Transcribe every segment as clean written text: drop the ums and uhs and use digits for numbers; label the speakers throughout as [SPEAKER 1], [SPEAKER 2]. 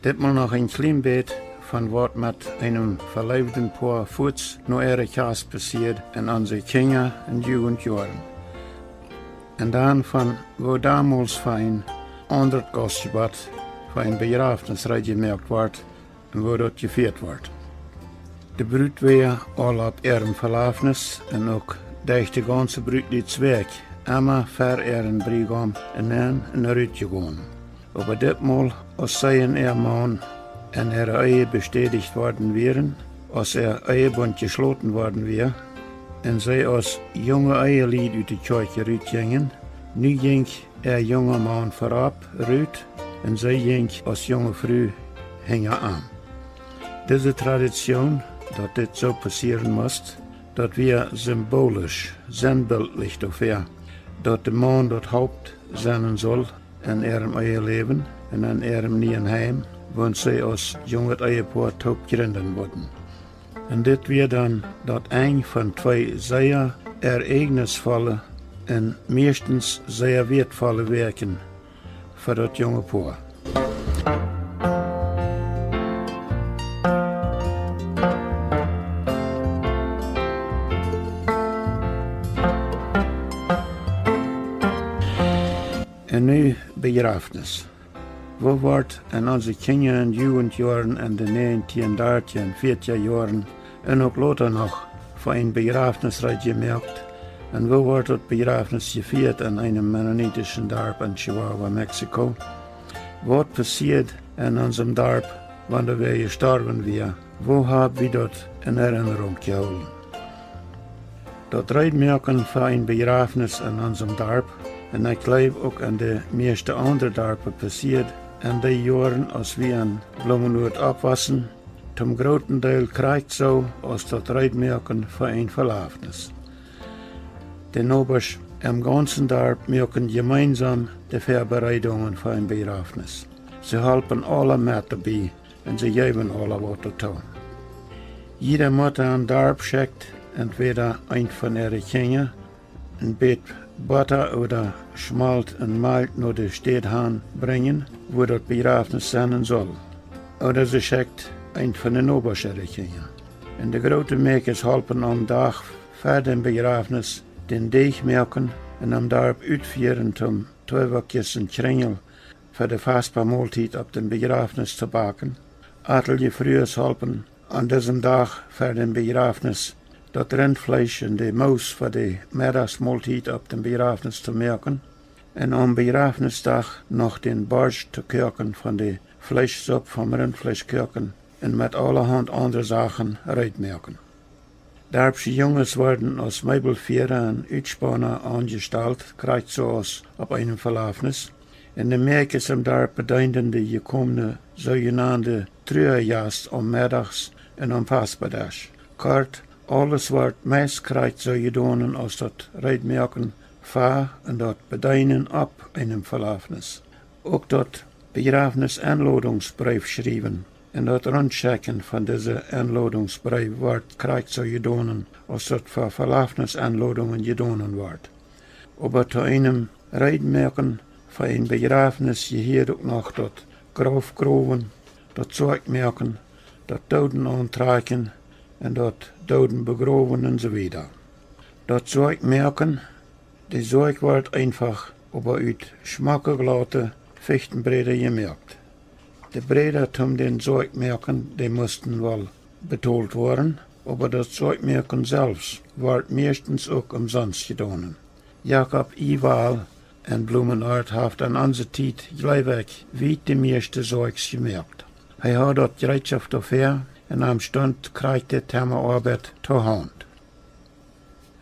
[SPEAKER 1] Ditmal noch ein klein Bett von was mit einem verleibten Paar Fuß nur ihre Kaas passiert in unsere Kinder- und Jugendjahren. Und dann von wo damals für ein anderes Gastgebet, für ein Begrafnis gemerkt wird und wo dort gefeiert wird. De Brut weer al op ihrem Verlafnis en ook durch de ganze Brutlieds weg, immer ver ihren Brigam en eruit gegaan. Aber ditmal, als zij en ihr Mann en ihre Ehe bestätigt worden wären, als Ehebund geschloten worden wäre, en zij als junge Ehelied uit de Kirche uitgingen, nu ging junge Mann voorop uit en zij ging als junge Frau hingen aan. Diese Tradition, dat dit zo passieren moest, dat wir symbolisch, sinnbildlich dafür, dat de man dat Haupt zijn soll in ihrem Eheleben en in ihrem nieuwen Heim, wo sie als junges Ehepaar taub gründen würden. En dit weer dan dat een van twee zeer ereignisvolle en meestens zeer wertvolle werken voor dat jonge paar. En nu begrafenis. Wo wordt in onze Kinder- en Jugendjaren in de 19, 30 en 40 jaren en ook later nog voor een begrafenis gemerkt? En wo wordt het begrafenis gevierd in einem mennonitischen Dorp in Chihuahua, Mexico? Wat passiert in unserem Dorp, wanneer wir gestorben wären? Wo haben wir dat in Erinnerung gehouden? Dat Reitmerken für ein Begrafenis in unserem Dorp, en ik glaube ook in de meeste andere dorpen passiert, in de jaren als we in Bloemenhoed opwassen, zum groten deel krijgt zo als dat Reitmerken voor een Verlafnis. De Nobers im ganzen Dorp merken gemeinsam de Vorbereitungen für ein Begrafnis. Sie helfen alle mit dabei und sie geben alle was zu tun. Jede Mutter im Dorp schickt entweder ein von ihren Kindern ein Bett Butter oder Schmalt und Malt naar de Stadhaan brengen, wo das Begrafnis sein soll. Oder sie schickt ein von den Oberschärchen. Und die großen Mäkers helfen am Tag vor dem Begrafnis den Deeg merken und am Dorp uitvieren zum Teufelskissen Kringel für die Vespermahlzeit auf dem Begrafnis zu backen. Atelier frühes helfen an diesem Tag vor dem Begrafnis dat Rindfleisch en de Maus voor de Middagsmahlzeit op dem Begrafnis zu merken en am Begrafnisdag nog den Barsch te koken van de Fleischsuppe vom Rindfleisch koken en met allerhand andere Sachen uitmerken. Darbsche Jungs worden als Meubelvierer en Uitspanner angestalt, krijgt zoals op einem Verlafnis. En de Mäkers im Dorp bedienen de gekommene zogenaamde Treuerjast am Middags en am Paspadag. Kort, alles wordt meest krijgt zo gedaan als dat Reitmerken voor en dat bedienen op einem Verlafnis. Ook dat Begrafnis-Einladungsbrief schrijven en dat rondchecken van deze Einladungsbrief wordt krijgt zo gedaan als dat voor Verlafnis-Einladungen gedaan wordt. Aber zu einem Reitmerken voor een Begrafnis gehört ook nog dat Grafgroven, dat Zeugmerken, dat Doden aantrekken en dat Doden begraven en so weiter. Dat Zeugmerken, die Zeug wordt einfach aber uit schmackeglatte Fichtenbreder gemerkt. De Breder zum den Zeugmerken, die mussten wel betaald worden, aber das Zeugmerken selbst wordt meestens ook umsonst gedaan. Jacob Iwaal en Bloemenhoed heeft aan onze tijd gelijk wie de meeste Zeugs gemerkt. Hij had dat gereedschap dafür en am Stund krijgt het hem arbeid te hand.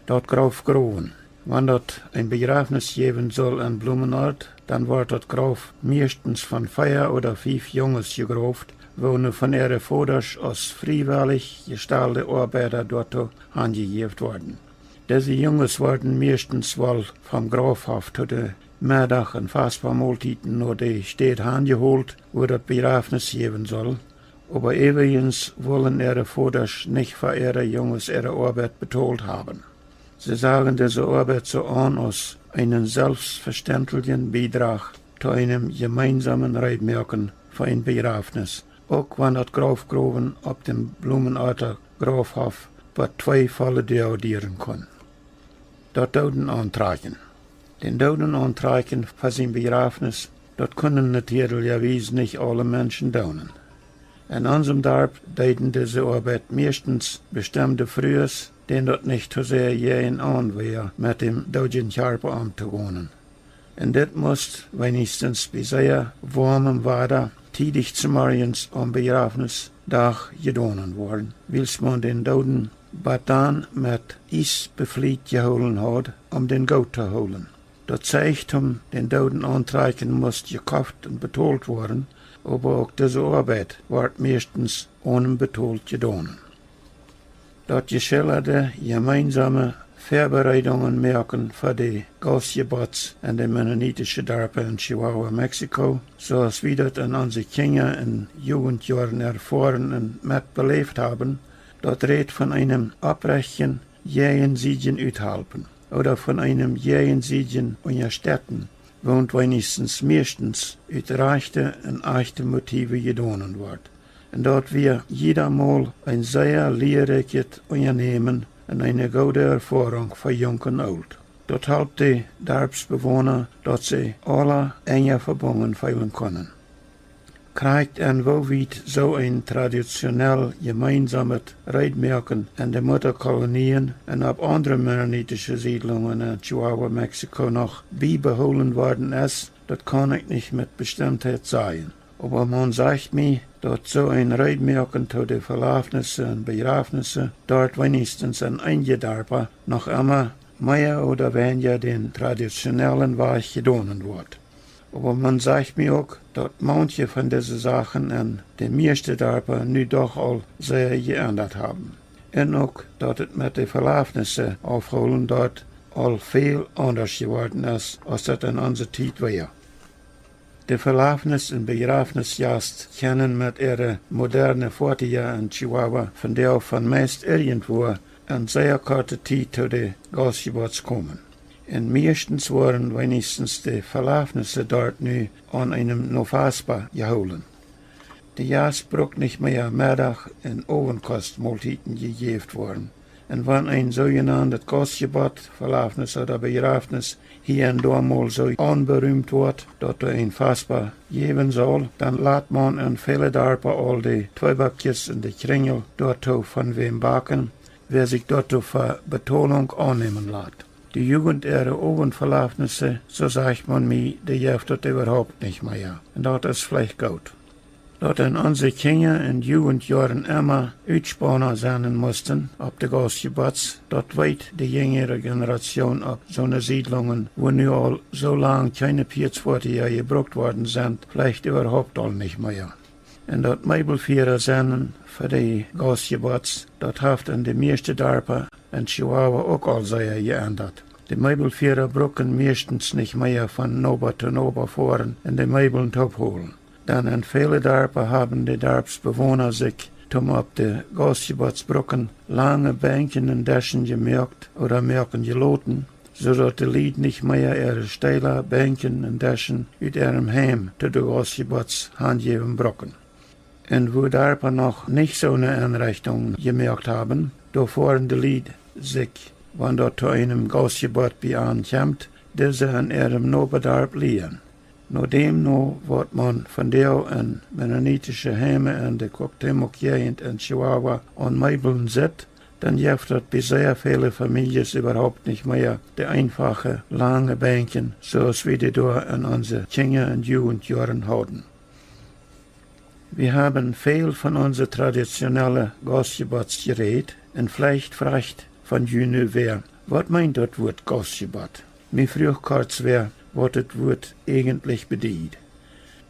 [SPEAKER 1] Dat Graf Groven. Wanneer dat een begrafenis geven zal in Bloemenhoed, dan wordt dat graf meestens van 4 oder 5 jongens gegraaft, wo van ihre vaders als vrijwillig gestelde arbeider dort aangegeven worden. Deze jongens worden meestens wel vom Grafhof tot de middag- en vespermahlzeiten naar de stad aangeholt, wo dat begrafenis geven zal. Aber übrigens wollen ihre vaders nicht für ihre Jungs ihre Arbeit betalt haben. Sie sagen diese Arbeit so an als einen selbstverständlichen Beitrag zu einem gemeinsamen Reitmerken für ein Begrafnis. Ook wanneer het grafgroven op dem Blumenarter Grafhof wat 2 volle dieren kon. Dat doden aantragen. Den doden aantragen voor zijn begrafnis, dat kunnen natuurlijk niet alle mensen doen. In unserem Dorp deden deze arbeid meestens bestemde Frühers, den dat niet zozeer jeden aan weer met dem doden Jarpe om te wonen. En dit moest wenigstens bij zeer warmem Water tidig zum morgens am Begrafnisdag gedaan worden, wils man den doden dan met ijs bevliet geholen had om den goud te holen. Dat zegt den doden aantrekken moest gekocht en betaald worden, aber ook deze arbeid wordt meestens onbetaald gedaan. Dat geschilderde gemeinsame Vorbereitungen merken für die Gastgebets in den Mennonitische Dorpen in Chihuahua, Mexiko, zoals wir das in unsere Kinder- und Jugendjahren erfahren und mitbelebt haben, dort redet von einem abbrechen, jähen Siegen uthalten oder von einem jähen Siegen unterstützen, wohnt wenigstens meistens utreichte und echte Motive gedonen wird. Und dort wir jedermal ein sehr lehrreiches Unternehmen und eine gute Erfahrung für Jung und Alt. Dort helpt die Dorpsbewohner, dass sie alle enger verbunden fühlen können. Kriegt en wo weit so ein traditionell gemeinsames Reitmerken in den Mutterkolonien und auf andere mennonitische Siedlungen in Chihuahua, Mexiko noch beibehalten worden ist, das kann ich nicht mit Bestimmtheit sagen. Aber man sagt mir, dass so ein Reitmerken zu den Verlafnissen und Begrafnissen dort wenigstens in einigen Dorpen noch immer mehr oder weniger den traditionellen Weg gedonen wird. Aber man sagt mir auch, dass manche von diesen Sachen in den meisten Dorpen nu doch all sehr geändert haben. Und auch, dass es mit den Verlafnissen aufholen dort all viel anders geworden ist, als das in unserer Zeit war. Die Verlafnis- und Begrafnisjagd kennen mit ihrer modernen Fortjahr in Chihuahua von der von meist irgendwo in sehr kurzer Zeit zu den Gastgebets kommen. Und meistens waren wenigstens die Verlafnisse dort nu an einem Novaspa geholen. Die Jagd braucht nicht mehr Mittag- und Ovenkostmahlzeiten gegeben worden. Und wenn ein sogenanntes Gastgebet, Verlafnis oder Begrafnis hier und da mal so anberühmt wird, dass er ein Faspa geben soll, dann lässt man in viele Dorpen all die Zweibackjes und die Kringel dort von wem backen, wer sich dort für Betonung annehmen lässt. Die Jugend ihrer Ovenverlafnisse, so sagt man mir, die hilft das überhaupt nicht mehr. Und das ist vielleicht gut. Dass in unsere Kinder- und Jugendjahren immer Uitspanner sein mussten, ob die Gastgebets, dort weit die jüngere Generation ab so eine Siedlungen, wo nu all so lang keine 40 Jahre gebraucht worden sind, vielleicht überhaupt all nicht mehr. Und dort Möbelvierer sind für die Gastgebets, dort hat in den meisten Dorpen in Chihuahua auch all sehr geändert. Die Möbelvierer brauchen meistens nicht mehr von Nober zu Nober fahren und die Möbeln abholen. Dann in viele Dorpen haben die Dorpsbewohner sich, auf die Gastgebetsbrücken, lange Bänken und Deschen gemerkt oder merken geloten, sodass die Lied nicht mehr ihre Steiler, Bänken und Deschen aus ihrem Heim zu den Gastgebets handgeben brücken. Und wo Dorpen noch nicht so eine Einrichtung gemerkt haben, da fahren die Lied sich, wenn dort zu einem Gastgebet bei ankommt, diese in ihrem Noberdorp liegen. Nachdem wird man von der in mennonitische Heime in der Cuauhtémoc-Gegend in Chihuahua an Möbeln sitzt, dann hilft das bei sehr vielen Familien überhaupt nicht mehr die einfache, lange Bänken, so als wir die da in unseren Kinder- und Jugendjahren hatten. Wir haben viel von unseren traditionellen Gastgebets geredet und vielleicht fragt von Jüne wer, was meint das Wort Gastgebet? Mir früher kurz wer, was das Wort eigentlich bedeutet.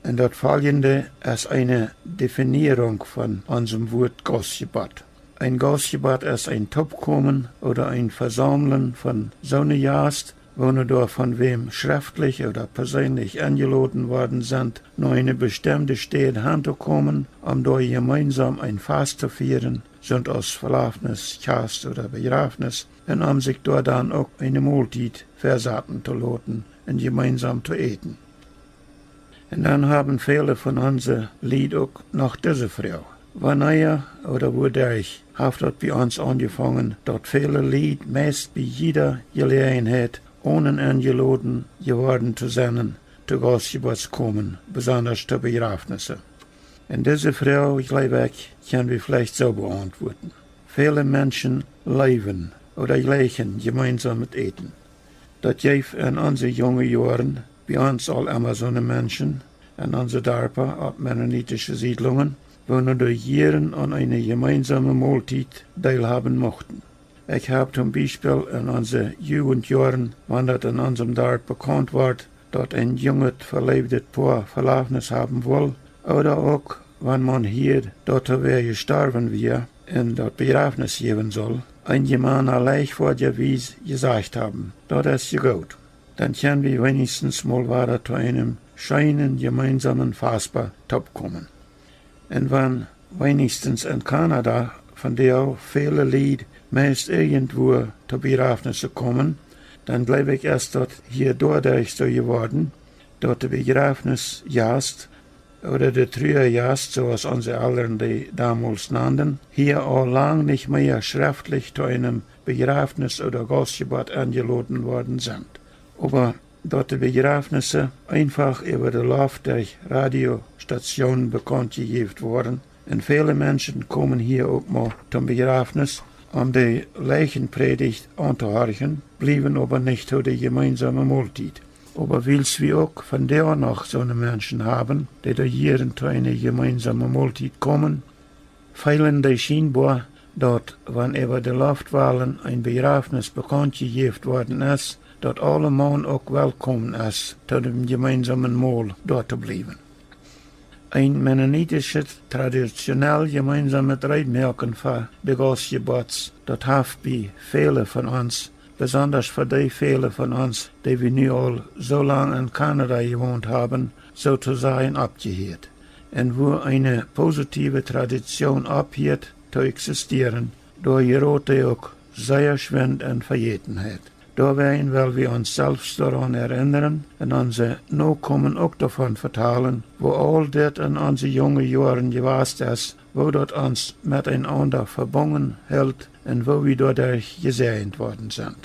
[SPEAKER 1] Und das Folgende ist eine Definierung von unserem Wort Gastgebet. Ein Gastgebet ist ein Topkommen oder ein Versammeln von so einer Jagd, wo nur da von wem schriftlich oder persönlich eingeladen worden sind, nur eine bestimmte Stätte hinzukommen, um da gemeinsam ein Fest zu feiern, sind aus Verlafnis, Kast oder Begrafnis, und um sich dort dann auch eine Mahlzeit versaten zu lassen und gemeinsam zu eten. Und dann haben viele von uns Lied auch nach dieser Frau. Wanneer oder wodurch hat dort bei uns angefangen, dort viele Lied meist bei jeder Gelegenheit ohne eingeladen geworden zu sein, zu Gastgeburt kommen, besonders zu Begrafnissen. Und diese Frau, ich glaube, können wir vielleicht so beantworten. Viele Menschen leben oder gleichen gemeinsam mit Eten. Das gibt in unseren jungen Jahren bei uns all immer so eine Menschen, in unseren Dörfern, ab mennonitische Siedlungen, wo nur durch Jahren an eine gemeinsame Mahlzeit teilhaben mochten. Ich habe zum Beispiel in unseren Jugendjahren, wenn das in unserem Dorf bekannt wird, dass ein junges, verlebtes Paar Verlaufen haben will, oder auch, wenn man hier dort wer gestorben wäre und das Begrafnis geben soll, ein Mann allein vor der Wiese gesagt haben, das ist ja gut. Dann können wir wenigstens mal weiter zu einem schönen gemeinsamen Fassbar top kommen. Und wenn wenigstens in Kanada, von der auch viele Lied meist irgendwo zu Begrafnissen kommen, dann glaube ich erst, dass hier dadurch so geworden, dass der Begrafnisjast oder der Trauerjast, so was unsere Eltern die damals nannten, hier auch lang nicht mehr schriftlich zu einem Begrafnis oder Gastgeburt eingeladen worden sind. Aber dass die Begrafnisse einfach über den Lauf der Radiostationen bekannt gegeben wurden, und viele Menschen kommen hier auch mal zum Begrafnis, um die Leichenpredigt anzuhören, blieben aber nicht zu der gemeinsamen Mahlzeit. Aber willst wir auch von der noch so eine Menschen haben, die da hier zu einer gemeinsamen Mahlzeit kommen, fehlen die scheinbar, dort, wenn über die Luftwahlen ein Begrafnis bekannt gegeben worden ist, dass alle Mann auch willkommen ist, zu dem gemeinsamen Mahl dort zu bleiben. Ein mennonitisches, traditionell gemeinsames Reitmerken für die Gastgeburt, das hat bei vielen von uns, besonders für die viele von uns, die wir nu all so lange in Kanada gewohnt haben, sozusagen abgehört. Und wo eine positive Tradition abhört, zu existieren, da gerät auch sehr schwind in Vergetenheit. Da werden, weil wir uns selbst daran erinnern und unsere Nachkommen auch davon vertellen, wo all das in unseren jungen Jahren gewesen ist, wo das uns miteinander verbunden hält und wo wir dadurch gesegnet worden sind.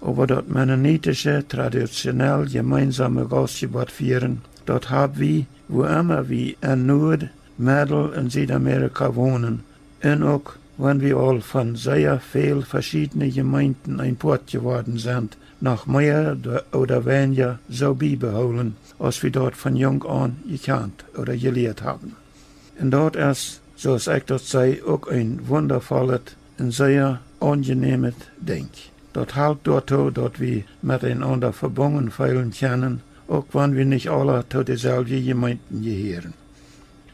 [SPEAKER 1] Aber das mennonitische, traditionell gemeinsame Gastgeburt feiern, das haben wir, wo immer wir in Nord-, Mittel- und Südamerika wohnen, und auch wenn wir all von sehr viel verschiedenen Gemeinden ein Port geworden sind, noch mehr oder weniger so beibehalten, als wir dort von jung an gekannt oder gelehrt haben. Und dort ist, so ich das sei, auch ein wundervolles und sehr angenehmes Ding. Das halt dazu, dass wir miteinander verbunden fühlen können, auch wenn wir nicht alle zu derselben Gemeinden gehören.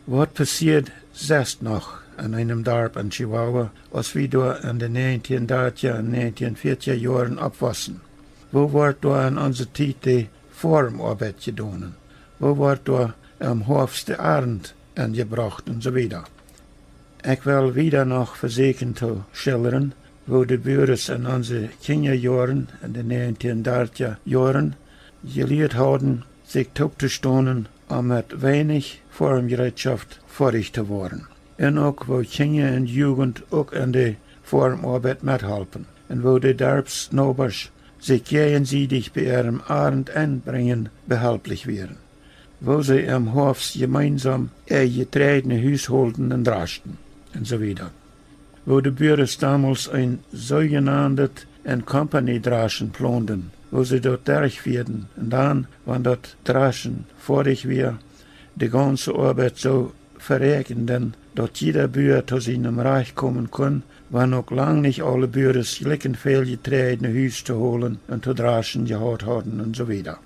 [SPEAKER 1] Was passiert selbst noch in einem Dorf in Chihuahua, als wir da in den 1930er und 1940er Jahren abwassen? Wo wird da in unserer Zeit die Formarbeit getan? Wo wird da am Hof der Abend angebracht und so weiter? Ich will wieder noch versuchen zu schildern, wo die Bürgers in unseren Kinderjahren, in den 1930er Jahren, gelehrt haben, sich aufzustehen, um mit wenig Formgerätschaft fertig zu werden. Und auch wo Kinder und Jugend auch in die Formarbeit mithelfen. Und wo die Dorfsnobers sich gegenseitig bei ihrem Abend einbringen, behilflich werden. Wo sie im Hof gemeinsam ihr getretene Haushalten und draschen und so weiter. Wo die Bürgers damals ein sogenanntes Company-Draschen planten, wo sie dort durchführten und dann, wenn das Draschen fertig war, die ganze Arbeit so verrechnen, dass jeder Bürger zu seinem Reich kommen kann, wenn auch lang nicht alle Bürger gleich viel getretene Hüs zu holen und zu draschen gehabt hatten und so weiter.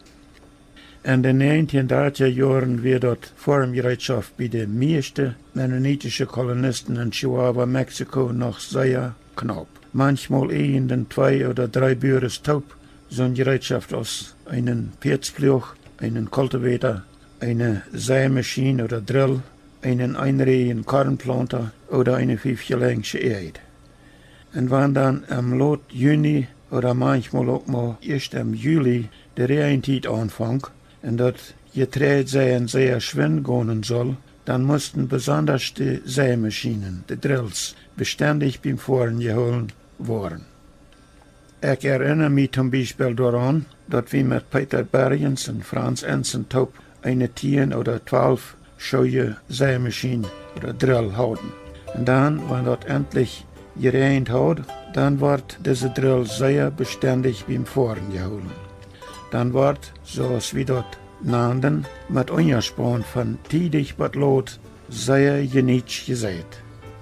[SPEAKER 1] In den 1930er Jahren wird dort Formgerätschaft bei den meisten mennonitischen Kolonisten in Chihuahua, Mexiko noch sehr knapp. Manchmal den 2 oder 3 Bürger taub, so eine Gerätschaft aus einem Perzploch, einen Kultivator, eine Sämaschine oder Drill, einen einreihigen Kornplanter oder eine 5-gelängliche Erde. Und wenn dann im Lot Juni oder manchmal auch mal erst im Juli der Regentit anfängt und das Getreide säen sehr schwind gehen soll, dann mussten besonders die Sämaschinen, die Drills, beständig beim Fahren geholt worden. Ich erinnere mich zum Beispiel daran, dass wir mit Peter Bergens und Franz Enzentop eine 10 oder 12 scheue Sämaschinen oder Drill hatten. Und dann, wenn das endlich gereint hat, dann wird diese Drill sehr beständig beim Fahren geholt. Dann wird, zoals wir das nannten, mit Ungespann von tidig bis lot sehr geniet gesät.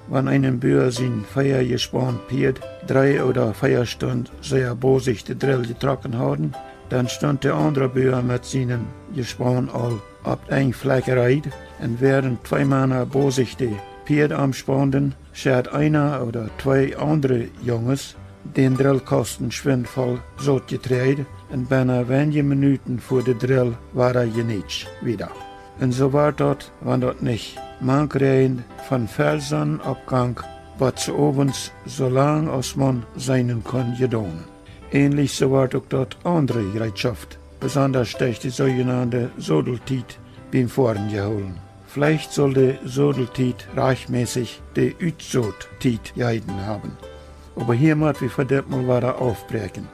[SPEAKER 1] Wenn ein Bauer sein Feuer gespannt Pied 3 oder 4 Stunden sehr bosig die Drill getrocken hatten, dann stand der andere Bauer mit seinen Gespann all ab ein Fleckerei und während 2 Männer bosig die Pied amspanden, schert einer oder 2 andere Jungs den Drillkosten schwindvoll so getreid und binnen wenige Minuten vor der Drill war geniet wieder. Und so war dort, wenn dort nicht manchrein von Felsonnenabgang, was zu abends so lang als man sein kann gedonen. Ähnlich so war auch dort andere Gerätschaft, besonders durch die sogenannte Sodeltiet beim Fahren geholt. Vielleicht soll die Sodeltiet rechtmäßig die Utsoot-Tiet gehalten haben. Aber hier muss wir für das mal weiter aufbrechen.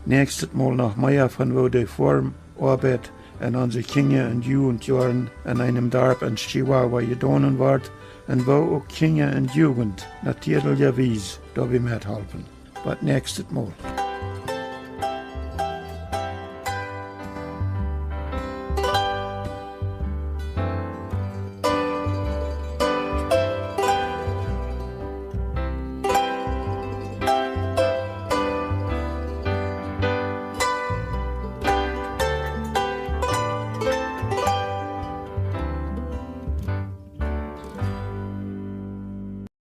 [SPEAKER 1] Nächstes Mal noch mehr von wo die Formarbeit en onze Kinder und Jugendjahren in einem Dorf in Chihuahua gedonen wird und wo auch Kinder und Jugend natürlicherweise dabei mithelfen. But nächstes Mal.